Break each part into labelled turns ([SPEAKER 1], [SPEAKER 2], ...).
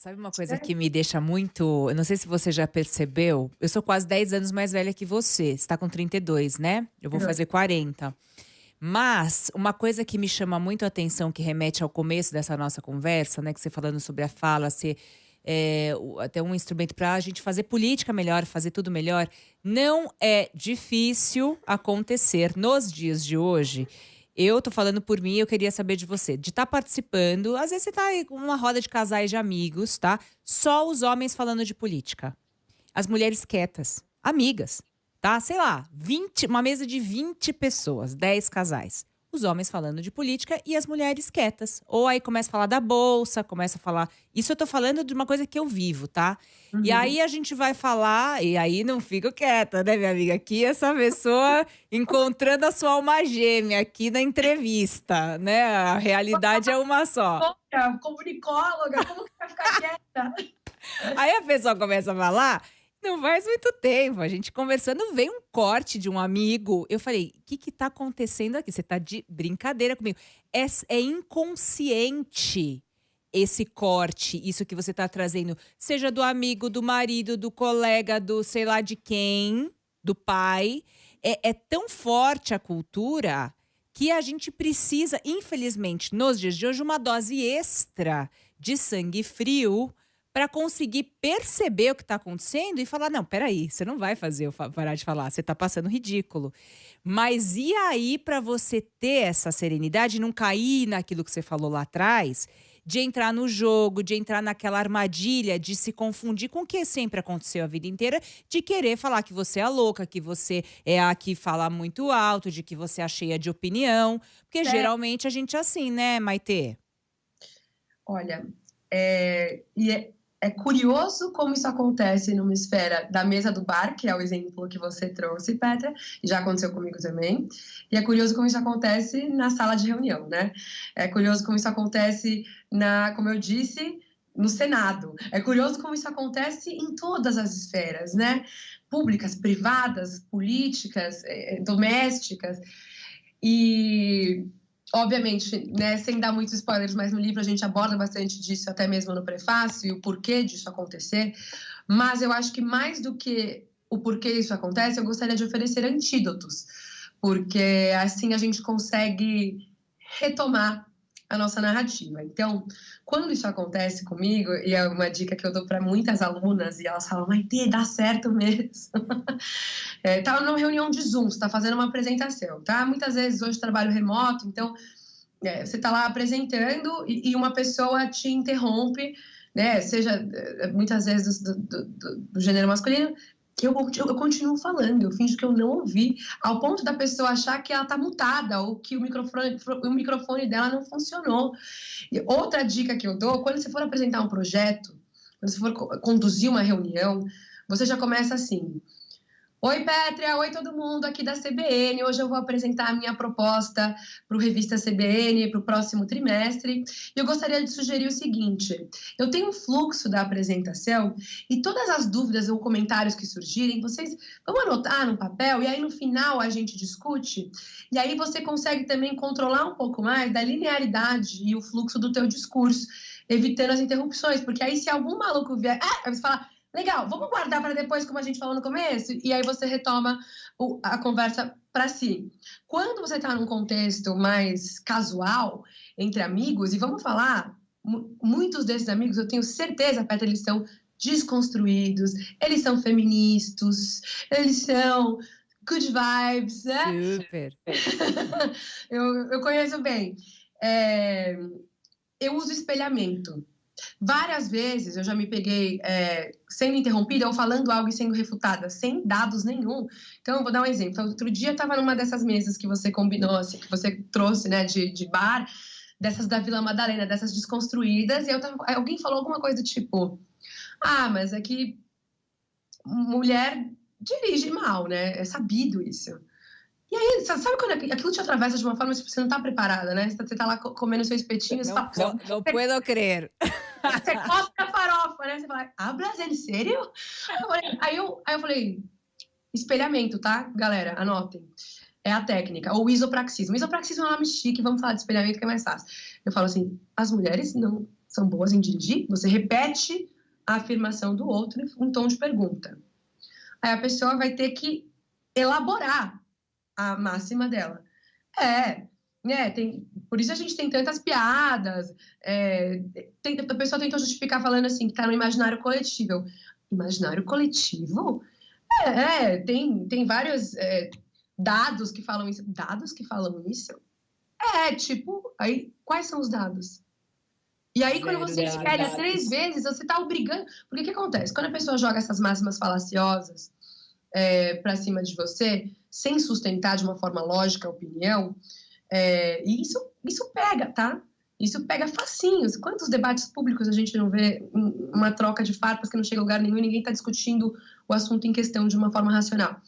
[SPEAKER 1] Sabe uma coisa que me deixa muito, eu não sei se você já percebeu, eu sou quase 10 anos mais velha que você tá com 32, né? Eu vou fazer 40. Mas uma coisa que me chama muito a atenção, que remete ao começo dessa nossa conversa, né, que você falando sobre a fala ser, até um instrumento para a gente fazer política melhor, fazer tudo melhor, não é difícil acontecer nos dias de hoje. Eu tô falando por mim, eu queria saber de você, de estar participando, às vezes você tá aí com uma roda de casais de amigos, tá? Só os homens falando de política. As mulheres quietas, amigas, tá? Sei lá, 20, uma mesa de 20 pessoas, 10 casais. Os homens falando de política e as mulheres quietas. Ou aí começa a falar da bolsa, começa a falar. Isso eu tô falando de uma coisa que eu vivo, tá? E aí a gente vai falar, e aí não fico quieta, né, minha amiga? Aqui essa pessoa encontrando a sua alma gêmea aqui na entrevista, né? A realidade é uma só.
[SPEAKER 2] Comunicóloga, como que vai ficar quieta?
[SPEAKER 1] Aí a pessoa começa a falar, não faz muito tempo, a gente conversando, veio um corte de um amigo. Eu falei, o que tá acontecendo aqui? Você tá de brincadeira comigo. É inconsciente esse corte, isso que você tá trazendo. Seja do amigo, do marido, do colega, do sei lá de quem, do pai. É tão forte a cultura que a gente precisa, infelizmente, nos dias de hoje, uma dose extra de sangue frio para conseguir perceber o que está acontecendo e falar, não, peraí, você não vai fazer eu parar de falar, você está passando ridículo. Mas e aí para você ter essa serenidade e não cair naquilo que você falou lá atrás, de entrar no jogo, de entrar naquela armadilha, de se confundir com o que sempre aconteceu a vida inteira, de querer falar que você é a louca, que você é a que fala muito alto, de que você é cheia de opinião. Porque geralmente a gente é assim, né, Maitê?
[SPEAKER 2] Olha, é curioso como isso acontece numa esfera da mesa do bar, que é o exemplo que você trouxe, Petra, e já aconteceu comigo também. E é curioso como isso acontece na sala de reunião, né? É curioso como isso acontece como eu disse, no Senado. É curioso como isso acontece em todas as esferas, né? Públicas, privadas, políticas, domésticas. E obviamente, né, sem dar muitos spoilers, mas no livro a gente aborda bastante disso, até mesmo no prefácio, e o porquê disso acontecer. Mas eu acho que mais do que o porquê isso acontece, eu gostaria de oferecer antídotos, porque assim a gente consegue retomar a nossa narrativa. Então, quando isso acontece comigo, e é uma dica que eu dou para muitas alunas, e elas falam, Maitê, dá certo mesmo. Tá numa reunião de Zoom, você tá fazendo uma apresentação, tá? Muitas vezes hoje trabalho remoto, então você tá lá apresentando e uma pessoa te interrompe, né? Seja muitas vezes do gênero masculino, que eu continuo falando, eu finjo que eu não ouvi, ao ponto da pessoa achar que ela tá mutada ou que o microfone dela não funcionou. E outra dica que eu dou, quando você for apresentar um projeto, quando você for conduzir uma reunião, você já começa assim: oi, Pétria, oi todo mundo aqui da CBN. Hoje eu vou apresentar a minha proposta para o Revista CBN para o próximo trimestre. E eu gostaria de sugerir o seguinte: eu tenho um fluxo da apresentação e todas as dúvidas ou comentários que surgirem, vocês vão anotar no papel e aí no final a gente discute. E aí você consegue também controlar um pouco mais da linearidade e o fluxo do teu discurso, evitando as interrupções. Porque aí se algum maluco vier, aí você fala: legal, vamos guardar para depois, como a gente falou no começo, e aí você retoma a conversa para si. Quando você está num contexto mais casual, entre amigos, e vamos falar, muitos desses amigos, eu tenho certeza, Petra, eles são desconstruídos, eles são feministas, eles são good vibes, né?
[SPEAKER 1] Super.
[SPEAKER 2] eu conheço bem. Eu uso espelhamento. Várias vezes eu já me peguei sendo interrompida ou falando algo e sendo refutada, sem dados nenhum. Então, eu vou dar um exemplo. Outro dia eu estava numa dessas mesas que você combinou, assim, que você trouxe, né, de bar, dessas da Vila Madalena, dessas desconstruídas, e alguém falou alguma coisa do tipo: mas é que mulher dirige mal, né? É sabido isso. E aí, sabe quando aquilo te atravessa de uma forma que você não tá preparada, né? Você tá lá comendo seu espetinho e você fala...
[SPEAKER 1] Não puedo crer.
[SPEAKER 2] Você cospe a farofa, né? Você fala: Brasil, é sério? Aí eu falei: espelhamento, tá, galera? Anotem. É a técnica. Ou isopraxismo. Isopraxismo é um nome chique, vamos falar de espelhamento que é mais fácil. Eu falo assim: as mulheres não são boas em dirigir, você repete a afirmação do outro em um tom de pergunta. Aí a pessoa vai ter que elaborar a máxima dela. Por isso a gente tem tantas piadas. A pessoa tentou justificar falando assim, que está no imaginário coletivo. Imaginário coletivo? Tem vários dados que falam isso. Dados que falam isso? Aí, quais são os dados? E aí, quando você espelha 3 vezes, você está obrigando... Porque o que acontece? Quando a pessoa joga essas máximas falaciosas para cima de você, sem sustentar de uma forma lógica a opinião, e isso pega, tá? Isso pega facinho. Quantos debates públicos a gente não vê uma troca de farpas que não chega a lugar nenhum e ninguém está discutindo o assunto em questão de uma forma racional?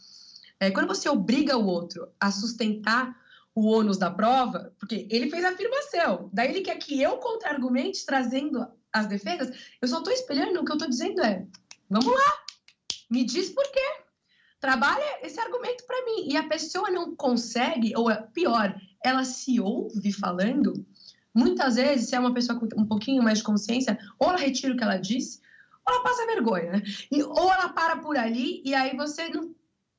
[SPEAKER 2] Quando você obriga o outro a sustentar o ônus da prova, porque ele fez a afirmação, daí ele quer que eu contra-argumente trazendo as defesas, eu só estou espelhando, o que eu estou dizendo vamos lá, me diz por quê, trabalha esse argumento para mim, e a pessoa não consegue, ou pior, ela se ouve falando, muitas vezes, se é uma pessoa com um pouquinho mais de consciência, ou ela retira o que ela disse, ou ela passa vergonha, né? Ou ela para por ali, e aí você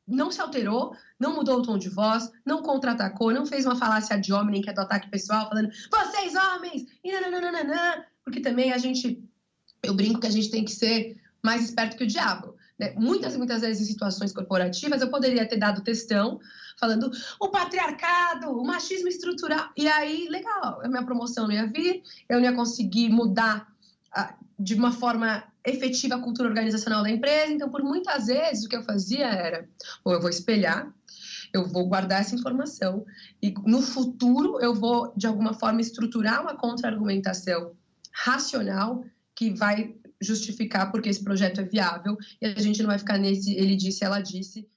[SPEAKER 2] não se alterou, não mudou o tom de voz, não contra-atacou, não fez uma falácia de homem, nem que é do ataque pessoal, falando, vocês homens, e nananana, porque também eu brinco que a gente tem que ser mais esperto que o diabo, né? Muitas vezes em situações corporativas eu poderia ter dado textão, falando o patriarcado, o machismo estrutural, e aí, legal, a minha promoção não ia vir, eu não ia conseguir mudar de uma forma efetiva a cultura organizacional da empresa. Então, por muitas vezes, o que eu fazia era, ou eu vou espelhar, eu vou guardar essa informação e no futuro eu vou, de alguma forma, estruturar uma contra-argumentação racional que vai justificar porque esse projeto é viável e a gente não vai ficar nesse ele disse, ela disse.